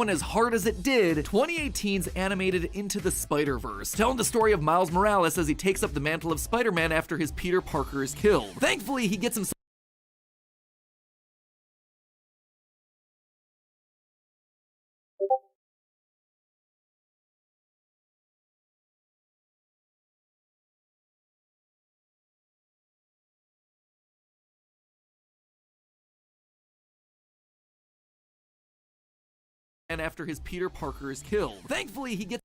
one as hard as it did, 2018's animated Into the Spider-Verse, telling the story of Miles Morales as he takes up the mantle of Spider-Man after his Peter Parker is killed. Thankfully, he gets himself after his Peter Parker is killed. Thankfully, he gets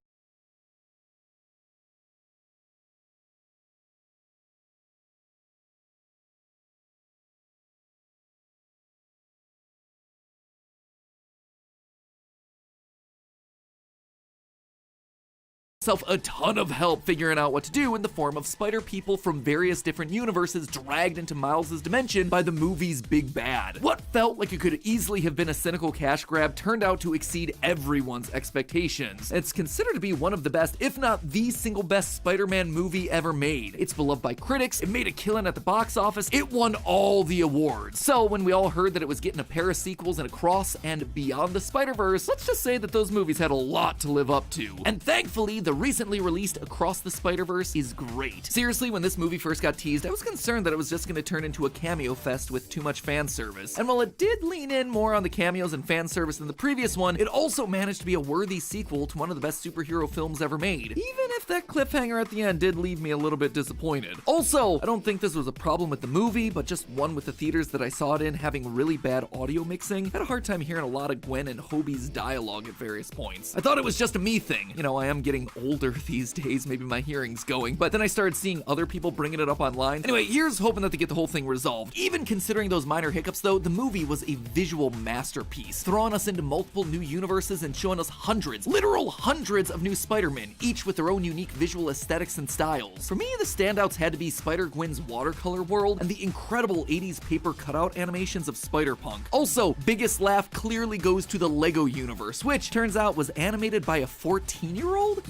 a ton of help figuring out what to do in the form of spider people from various different universes dragged into Miles' dimension by the movie's big bad. What felt like it could easily have been a cynical cash grab turned out to exceed everyone's expectations. It's considered to be one of the best, if not the single best Spider-Man movie ever made. It's beloved by critics, it made a killing at the box office, it won all the awards. So when we all heard that it was getting a pair of sequels and Across and Beyond the Spider-Verse, let's just say that those movies had a lot to live up to. And thankfully, the recently released Across the Spider-Verse is great. Seriously, when this movie first got teased, I was concerned that it was just going to turn into a cameo fest with too much fan service. And while it did lean in more on the cameos and fan service than the previous one, it also managed to be a worthy sequel to one of the best superhero films ever made, even if that cliffhanger at the end did leave me a little bit disappointed. Also, I don't think this was a problem with the movie, but just one with the theaters that I saw it in having really bad audio mixing. I had a hard time hearing a lot of Gwen and Hobie's dialogue at various points. I thought it was just a me thing. You know, I am getting older these days, maybe my hearing's going, but then I started seeing other people bringing it up online. Anyway, here's hoping that they get the whole thing resolved. Even considering those minor hiccups though, the movie was a visual masterpiece, throwing us into multiple new universes and showing us hundreds, literal hundreds of new Spider-Men, each with their own unique visual aesthetics and styles. For me, the standouts had to be Spider-Gwen's watercolor world and the incredible 80s paper cutout animations of Spider-Punk. Also, biggest laugh clearly goes to the Lego universe, which turns out was animated by a 14-year-old?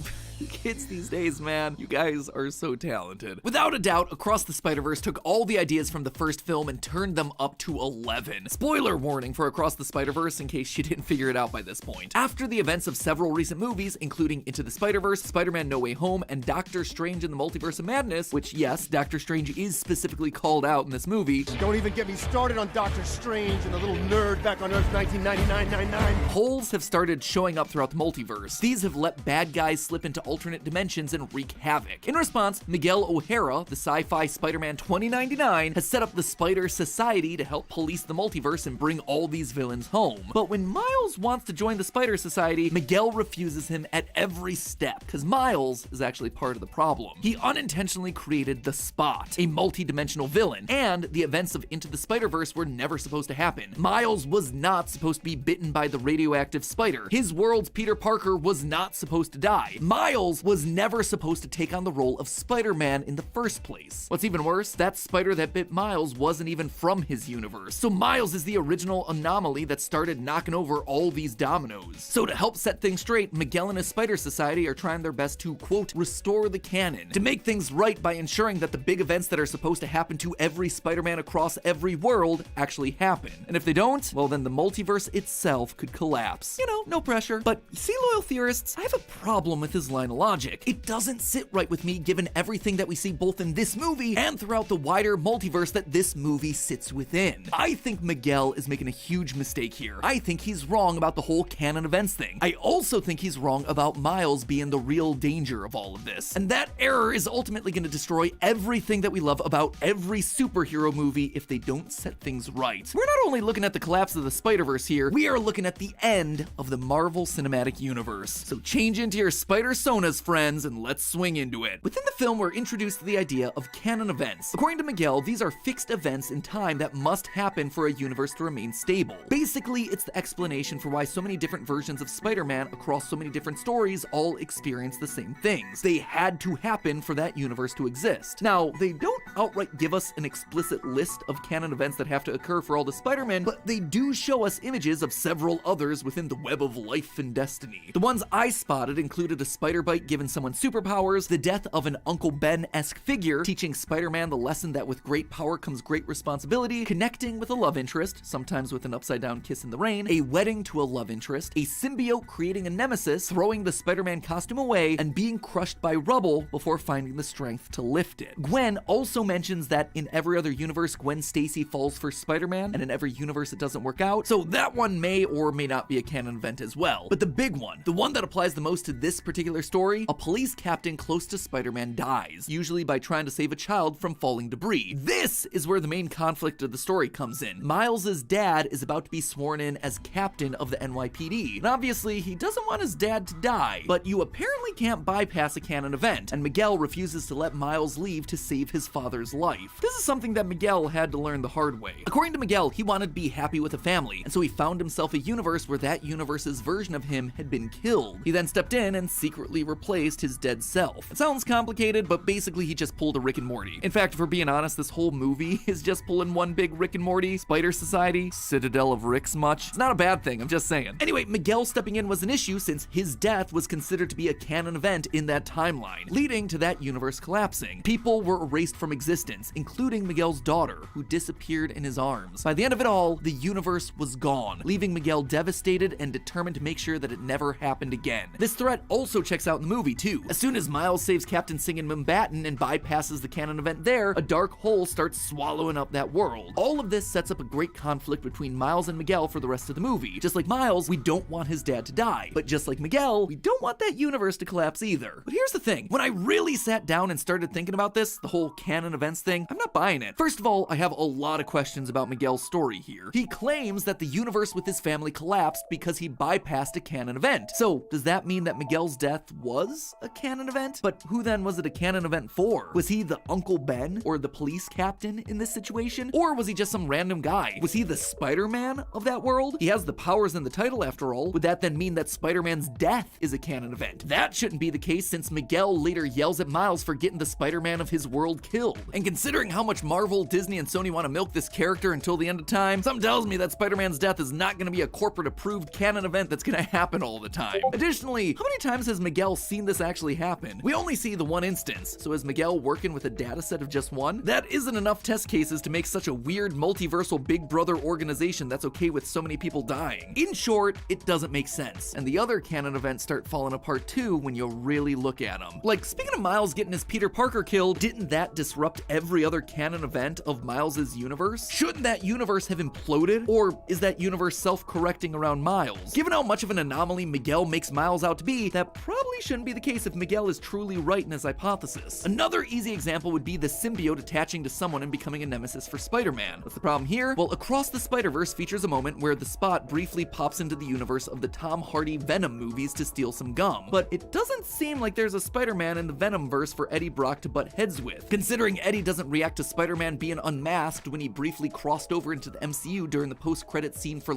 Kids these days, man, you guys are so talented. Without a doubt, Across the Spider-Verse took all the ideas from the first film and turned them up to 11. Spoiler warning for Across the Spider-Verse in case you didn't figure it out by this point. After the events of several recent movies, including Into the Spider-Verse, Spider-Man No Way Home, and Doctor Strange in the Multiverse of Madness, which yes, Doctor Strange is specifically called out in this movie. Don't even get me started on Doctor Strange and the little nerd back on Earth 1999-99. Holes have started showing up throughout the multiverse. These have let bad guys slip into alternate dimensions and wreak havoc. In response, Miguel O'Hara, the sci-fi Spider-Man 2099, has set up the Spider Society to help police the multiverse and bring all these villains home. But when Miles wants to join the Spider Society, Miguel refuses him at every step, because Miles is actually part of the problem. He unintentionally created the Spot, a multi-dimensional villain, and the events of Into the Spider-Verse were never supposed to happen. Miles was not supposed to be bitten by the radioactive spider. His world's Peter Parker was not supposed to die. Miles was never supposed to take on the role of Spider-Man in the first place. What's even worse, that spider that bit Miles wasn't even from his universe. So Miles is the original anomaly that started knocking over all these dominoes. So to help set things straight, Miguel and his Spider Society are trying their best to, quote, restore the canon, to make things right by ensuring that the big events that are supposed to happen to every Spider-Man across every world actually happen. And if they don't, well then the multiverse itself could collapse. You know, no pressure. But see, loyal theorists, I have a problem with his line of logic. It doesn't sit right with me given everything that we see both in this movie and throughout the wider multiverse that this movie sits within. I think Miguel is making a huge mistake here. I think he's wrong about the whole canon events thing. I also think he's wrong about Miles being the real danger of all of this. And that error is ultimately going to destroy everything that we love about every superhero movie if they don't set things right. We're not only looking at the collapse of the Spider-Verse here, we are looking at the end of the Marvel Cinematic Universe. So change into your Spider-Sonas, friends, and let's swing into it. Within the film, we're introduced to the idea of canon events. According to Miguel, these are fixed events in time that must happen for a universe to remain stable. Basically, it's the explanation for why so many different versions of Spider-Man across so many different stories all experience the same things. They had to happen for that universe to exist. Now, they don't outright give us an explicit list of canon events that have to occur for all the Spider-Men, but they do show us images of several others within the web of life and destiny. The ones I spotted included a spider bite giving someone superpowers, the death of an Uncle Ben-esque figure teaching Spider-Man the lesson that with great power comes great responsibility, connecting with a love interest, sometimes with an upside-down kiss in the rain, a wedding to a love interest, a symbiote creating a nemesis, throwing the Spider-Man costume away, and being crushed by rubble before finding the strength to lift it. Gwen also mentions that in every other universe, Gwen Stacy falls for Spider-Man, and in every universe it doesn't work out, so that one may or may not be a canon event as well. But the big one, the one that applies the most to this particular story, a police captain close to Spider-Man dies, usually by trying to save a child from falling debris. This is where the main conflict of the story comes in. Miles's dad is about to be sworn in as captain of the NYPD, and obviously he doesn't want his dad to die, but you apparently can't bypass a canon event, and Miguel refuses to let Miles leave to save his father's life. This is something that Miguel had to learn the hard way. According to Miguel, he wanted to be happy with a family, and so he found himself a universe where that universe's version of him had been killed. He then stepped in and secretly replaced his dead self. It sounds complicated, but basically he just pulled a Rick and Morty. In fact, if we're being honest, this whole movie is just pulling one big Rick and Morty, Spider Society, Citadel of Ricks much. It's not a bad thing, I'm just saying. Anyway, Miguel stepping in was an issue since his death was considered to be a canon event in that timeline, leading to that universe collapsing. People were erased from existence, including Miguel's daughter, who disappeared in his arms. By the end of it all, the universe was gone, leaving Miguel devastated and determined to make sure that it never happened again. This threat also checks out in the movie too. As soon as Miles saves Captain Singh in Mumbattan and bypasses the canon event there, a dark hole starts swallowing up that world. All of this sets up a great conflict between Miles and Miguel for the rest of the movie. Just like Miles, we don't want his dad to die, but just like Miguel, we don't want that universe to collapse either. But here's the thing, when I really sat down and started thinking about this, the whole canon events thing, I'm not buying it. First of all, I have a lot of questions about Miguel's story here. He claims that the universe with his family collapsed because he bypassed a canon event. So does that mean that Miguel's death was a canon event? But who then was it a canon event for? Was he the Uncle Ben or the police captain in this situation? Or was he just some random guy? Was he the Spider-Man of that world? He has the powers in the title after all. Would that then mean that Spider-Man's death is a canon event? That shouldn't be the case since Miguel later yells at Miles for getting the Spider-Man of his world killed. And considering how much Marvel, Disney, and Sony want to milk this character until the end of time, something tells me that Spider-Man's death is not going to be a corporate approved canon event that's going to happen all the time. Additionally, how many times has Miguel seen this actually happen? We only see the one instance, so is Miguel working with a data set of just one? That isn't enough test cases to make such a weird multiversal Big Brother organization that's okay with so many people dying. In short, it doesn't make sense, and the other canon events start falling apart too when you really look at them. Like, speaking of Miles getting his Peter Parker killed, didn't that disrupt every other canon event of Miles's universe? Shouldn't that universe have imploded? Or is that universe self-correcting around Miles? Given how much of an anomaly Miguel makes Miles out to be, that probably shouldn't be the case if Miguel is truly right in his hypothesis. Another easy example would be the symbiote attaching to someone and becoming a nemesis for Spider-Man. What's the problem here? Well, Across the Spider-Verse features a moment where the Spot briefly pops into the universe of the Tom Hardy Venom movies to steal some gum, but it doesn't seem like there's a Spider-Man in the Venomverse for Eddie Brock to butt heads with, considering Eddie doesn't react to Spider-Man being unmasked when he briefly crossed over into the MCU during the post-credit scene for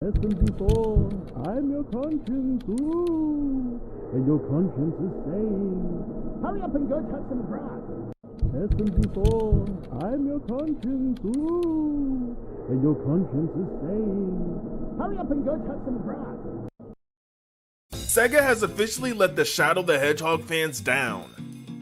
SMG4, I'm your conscience, ooh, and your conscience is saying, hurry up and go touch some grass. SMG4, I'm your conscience, ooh, and your conscience is saying, hurry up and go touch some grass. Sega has officially let the Shadow the Hedgehog fans down.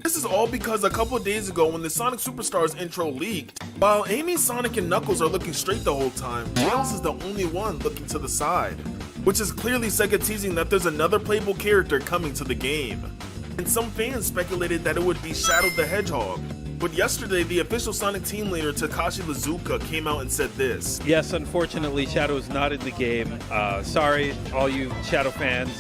This is all because a couple days ago when the Sonic Superstars intro leaked, while Amy, Sonic, and Knuckles are looking straight the whole time, Tails is the only one looking to the side, which is clearly Sega teasing that there's another playable character coming to the game. And some fans speculated that it would be Shadow the Hedgehog. But yesterday, the official Sonic team leader Takashi Iizuka came out and said this. Yes, unfortunately, Shadow is not in the game. Sorry, all you Shadow fans.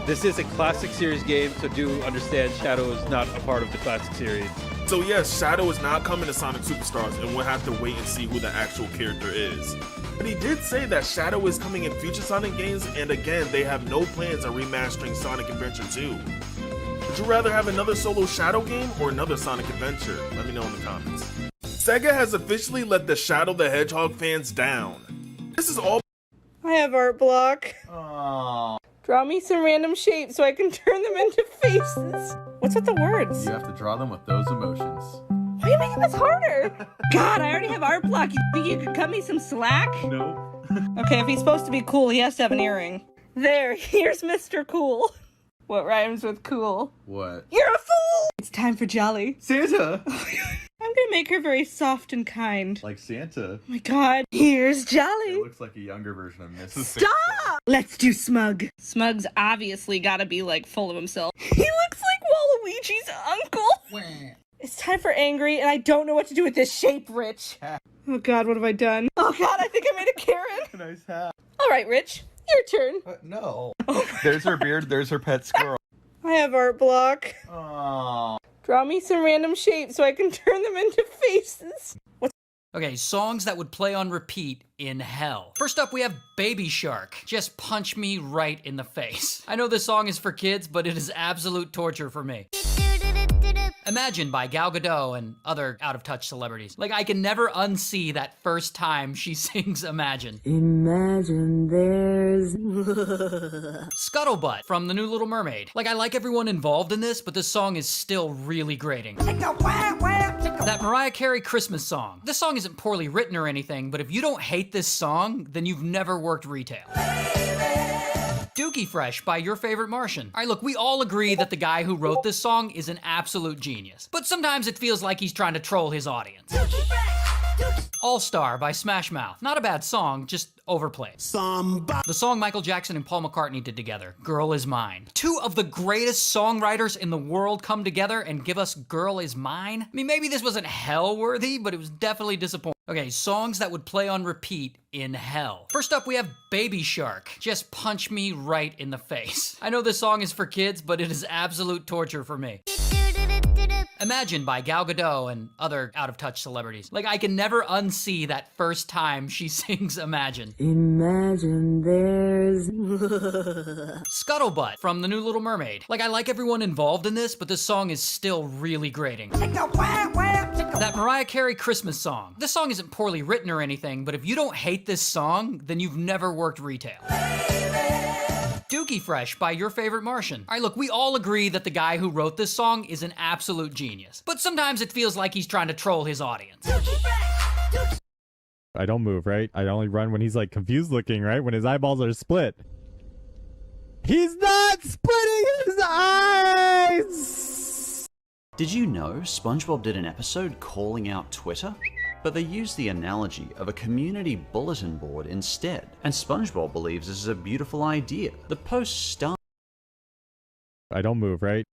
This is a classic series game, so do understand Shadow is not a part of the classic series. So yes, Shadow is not coming to Sonic Superstars, and we'll have to wait and see who the actual character is. But he did say that Shadow is coming in future Sonic games, and again, they have no plans on remastering Sonic Adventure 2. Would you rather have another solo Shadow game or another Sonic adventure? Let me know in the comments. Sega has officially let the Shadow the Hedgehog fans down. This is all. I have art block. Oh. Draw me some random shapes so I can turn them into faces. What's with the words? You have to draw them with those emotions. Why are you making this harder? God, I already have art block. You think you could cut me some slack? No. Okay, if he's supposed to be cool, he has to have an earring. There, here's Mr. Cool. What rhymes with cool? What? You're a fool! It's time for Jolly. Santa! I'm gonna make her very soft and kind. Like Santa. Oh my god, here's Jolly. It looks like a younger version of Mrs. Stop! Let's do Smug. Smug's obviously gotta be like full of himself. He looks like Waluigi's uncle. It's time for Angry, and I don't know what to do with this shape, Rich. Oh god, what have I done? Oh god, I think I made a Karen. Nice hat. Alright, Rich, your turn. No. There's her beard, there's her pet squirrel. I have art block. Oh. Draw me some random shapes so I can turn them into faces. Okay, songs that would play on repeat in hell. First up, we have Baby Shark. Just punch me right in the face. I know this song is for kids, but it is absolute torture for me. Imagine by Gal Gadot and other out-of-touch celebrities. Like, I can never unsee that first time she sings Imagine. Imagine there's Scuttlebutt from The New Little Mermaid. Like, I like everyone involved in this, but this song is still really grating. That Mariah Carey Christmas song. This song isn't poorly written or anything, but if you don't hate this song, then you've never worked retail. Dookie Fresh by Your Favorite Martian. All right, look, we all agree that the guy who wrote this song is an absolute genius, but sometimes it feels like he's trying to troll his audience. All Star by Smash Mouth. Not a bad song, just overplayed. The song Michael Jackson and Paul McCartney did together, Girl Is Mine. Two of the greatest songwriters in the world come together and give us Girl Is Mine? I mean, maybe this wasn't hell-worthy, but it was definitely disappointing. Okay, songs that would play on repeat in hell. First up, we have Baby Shark. Just punch me right in the face. I know this song is for kids, but it is absolute torture for me. Imagine by Gal Gadot and other out-of-touch celebrities. Like, I can never unsee that first time she sings Imagine. Imagine there's Scuttlebutt from The New Little Mermaid. Like, I like everyone involved in this, but this song is still really grating. That Mariah Carey Christmas song. This song isn't poorly written or anything, but if you don't hate this song, then you've never worked retail. Dookie Fresh by Your Favorite Martian. All right, look, we all agree that the guy who wrote this song is an absolute genius, but sometimes it feels like he's trying to troll his audience. I don't move, right? I only run when he's like confused looking, right? When his eyeballs are split. He's not splitting his eyes! Did you know SpongeBob did an episode calling out Twitter? But they used the analogy of a community bulletin board instead, and SpongeBob believes this is a beautiful idea. The post start. I don't move, right?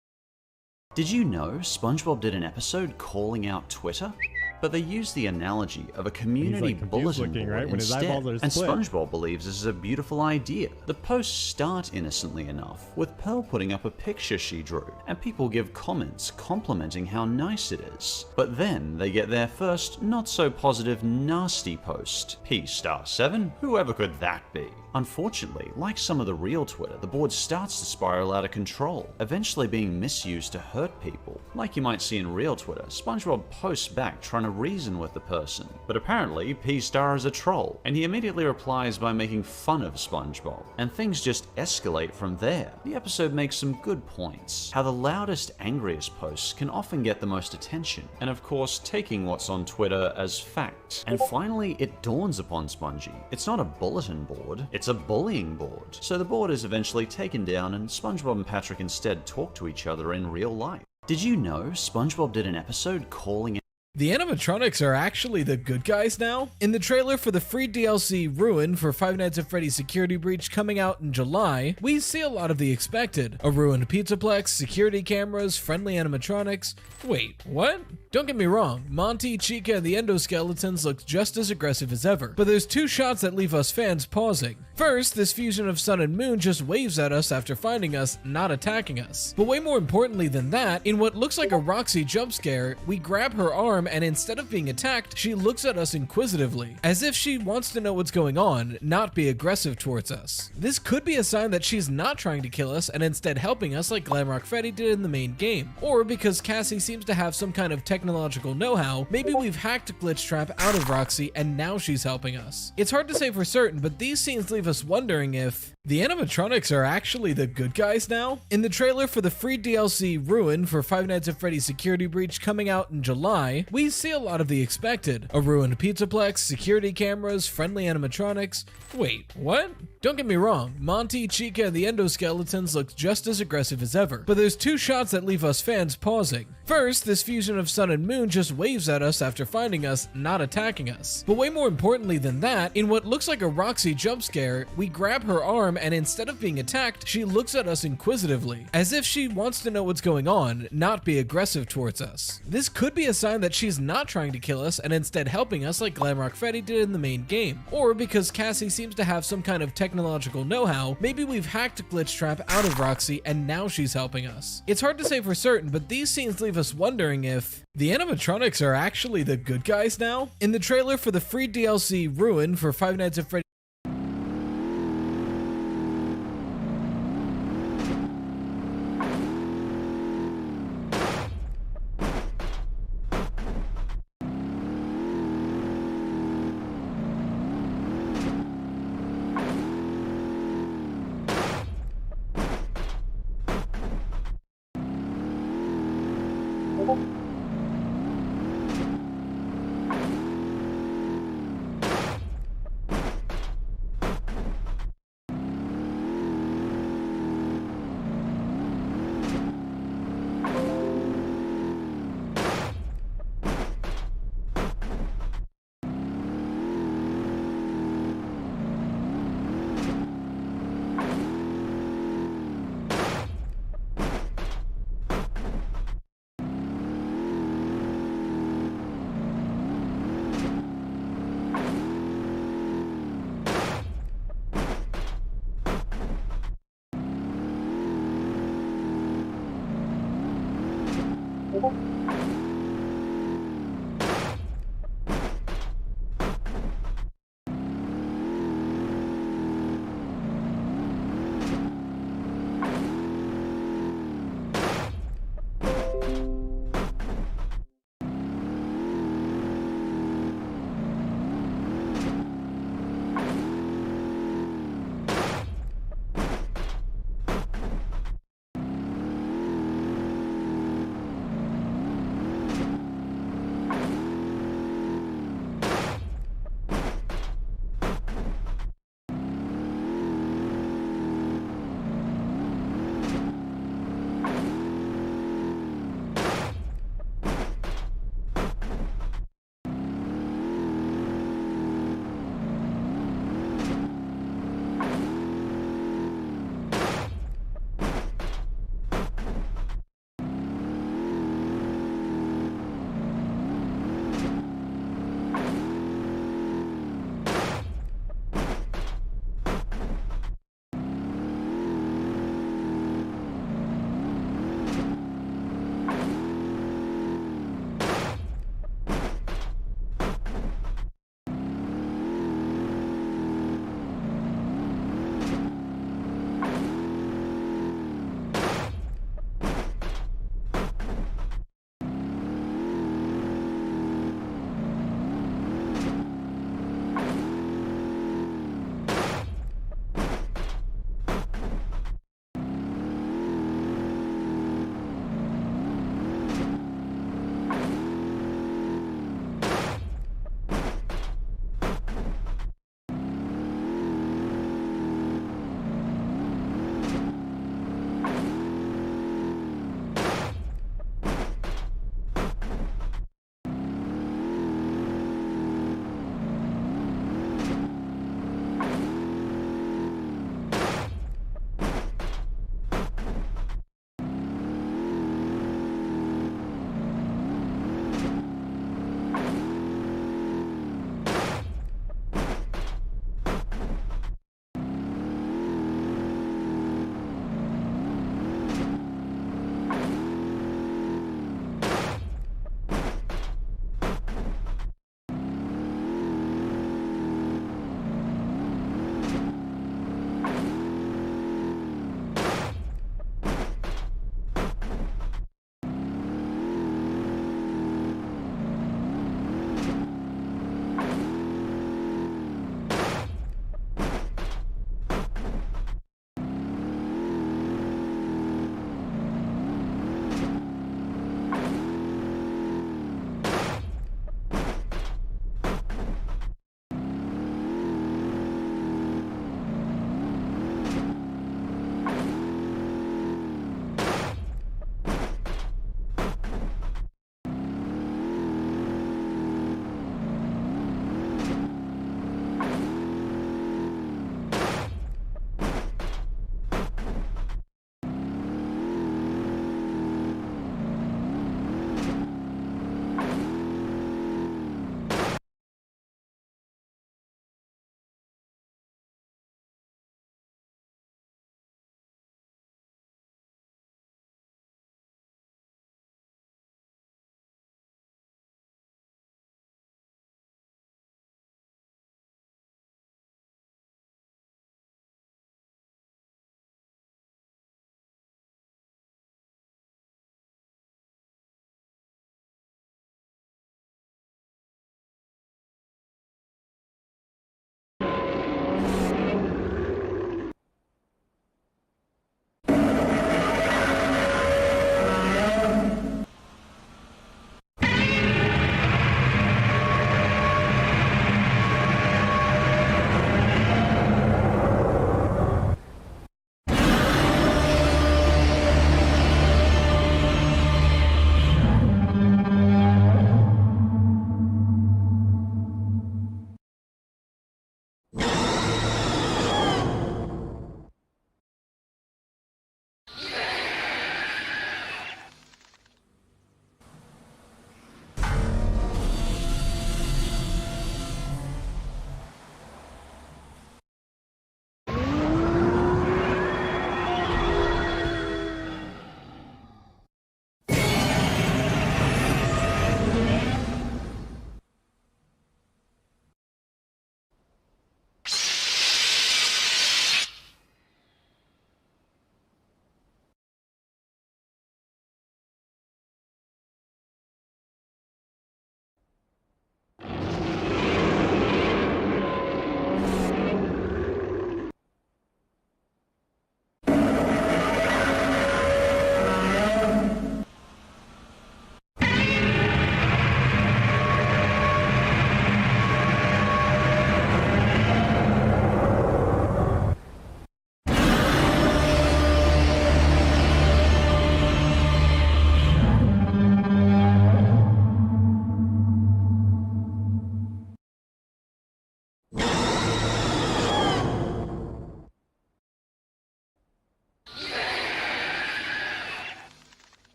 Did you know SpongeBob did an episode calling out Twitter? But they used the analogy of a community bulletin board right? When his instead, eyeballs are and split. SpongeBob believes this is a beautiful idea. The posts start innocently enough, with Pearl putting up a picture she drew, and people give comments complimenting how nice it is. But then they get their first not-so-positive nasty post. P*7? Whoever could that be? Unfortunately, like some of the real Twitter, the board starts to spiral out of control, eventually being misused to hurt people. Like you might see in real Twitter, SpongeBob posts back trying to reason with the person, but apparently P* is a troll, and he immediately replies by making fun of SpongeBob, and things just escalate from there. The episode makes some good points, how the loudest, angriest posts can often get the most attention, and of course taking what's on Twitter as fact. And finally, it dawns upon Spongy, it's not a bulletin board, it's a bullying board. So the board is eventually taken down and SpongeBob and Patrick instead talk to each other in real life. Did you know SpongeBob did an episode calling it? The animatronics are actually the good guys now. In the trailer for the free DLC Ruin for Five Nights at Freddy's Security Breach coming out in July, we see a lot of the expected. A ruined pizzaplex, security cameras, friendly animatronics. Wait, what? Don't get me wrong, Monty, Chica, and the endoskeletons look just as aggressive as ever, but there's two shots that leave us fans pausing. First, this fusion of sun and moon just waves at us after finding us, not attacking us. But way more importantly than that, in what looks like a Roxy jump scare, we grab her arm arm, and instead of being attacked, she looks at us inquisitively, as if she wants to know what's going on, not be aggressive towards us. This could be a sign that she's not trying to kill us and instead helping us like Glamrock Freddy did in the main game. Or because Cassie seems to have some kind of technological know-how, maybe we've hacked Glitch Trap out of Roxy and now she's helping us. It's hard to say for certain, but these scenes leave us wondering if the animatronics are actually the good guys now. In the trailer for the free DLC Ruin for Five Nights at Freddy's Security Breach coming out in July, we see a lot of the expected. A ruined pizzaplex, security cameras, friendly animatronics. Wait, what? Don't get me wrong, Monty, Chica, and the endoskeletons look just as aggressive as ever, but there's two shots that leave us fans pausing. First, this fusion of sun and moon just waves at us after finding us, not attacking us. But way more importantly than that, in what looks like a Roxy jump scare, we grab her arm and instead of being attacked, she looks at us inquisitively, as if she wants to know what's going on, not be aggressive towards us. This could be a sign that she's not trying to kill us and instead helping us like Glamrock Freddy did in the main game. Or because Cassie seems to have some kind of technological know-how, maybe we've hacked Glitch Trap out of Roxy and now she's helping us. It's hard to say for certain, but these scenes leave us wondering if the animatronics are actually the good guys now. In the trailer for the free DLC Ruin for Five Nights at Freddy's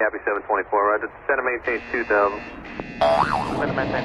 Copy 724, right. Set and maintain 2000. Set and maintain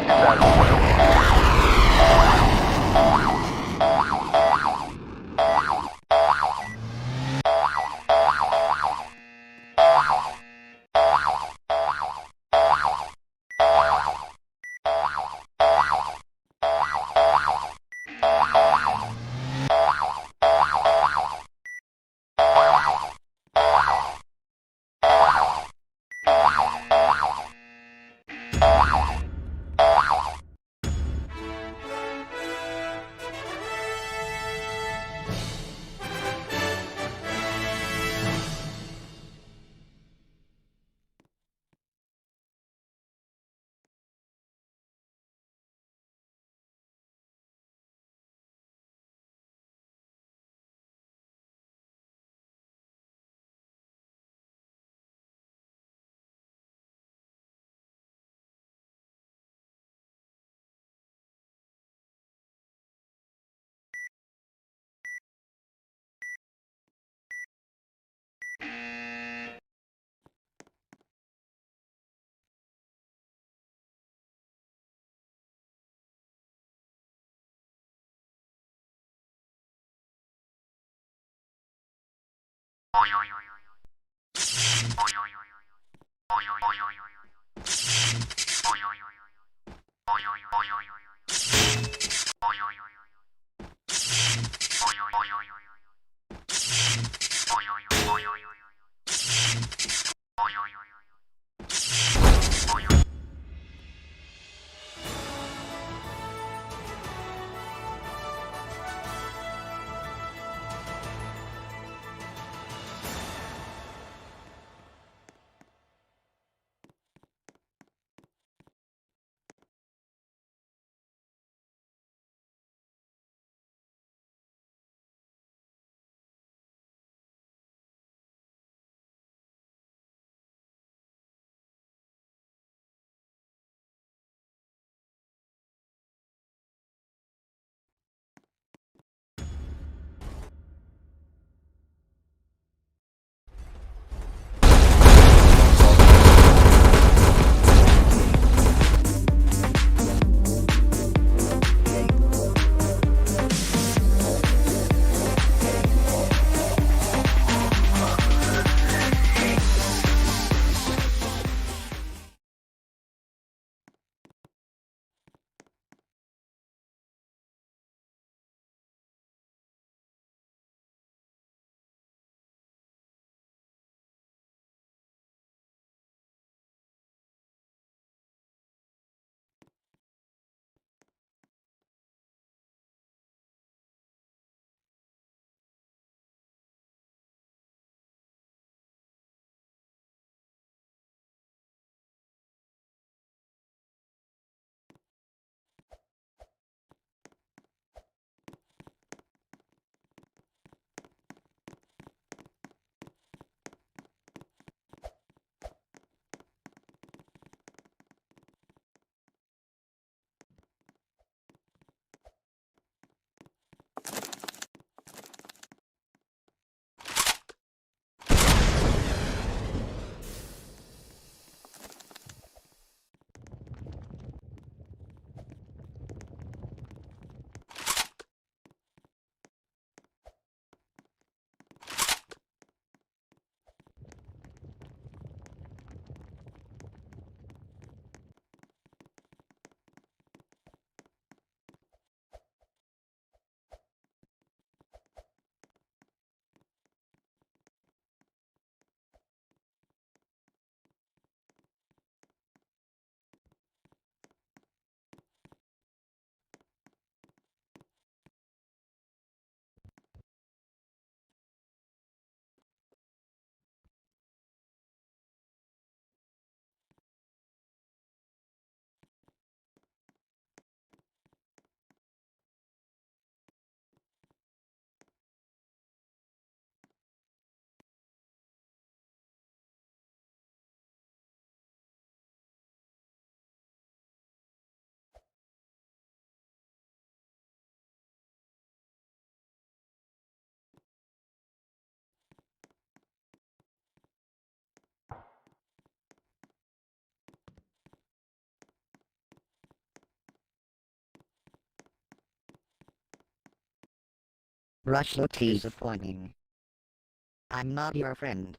Brush looks disappointing. I'm not your friend.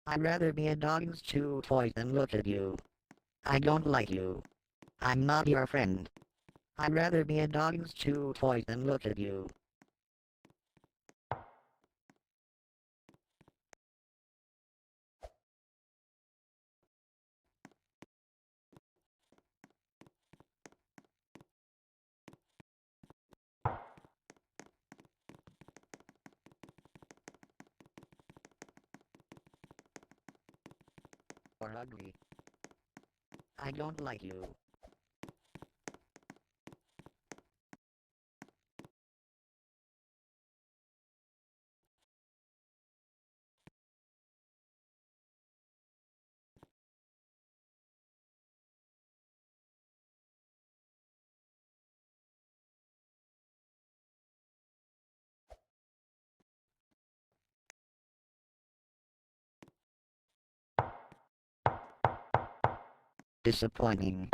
I'd rather be a dog's chew toy than look at you. I don't like you. I'm not your friend. I'd rather be a dog's chew toy than look at you. Or ugly. I don't like you. Disappointing.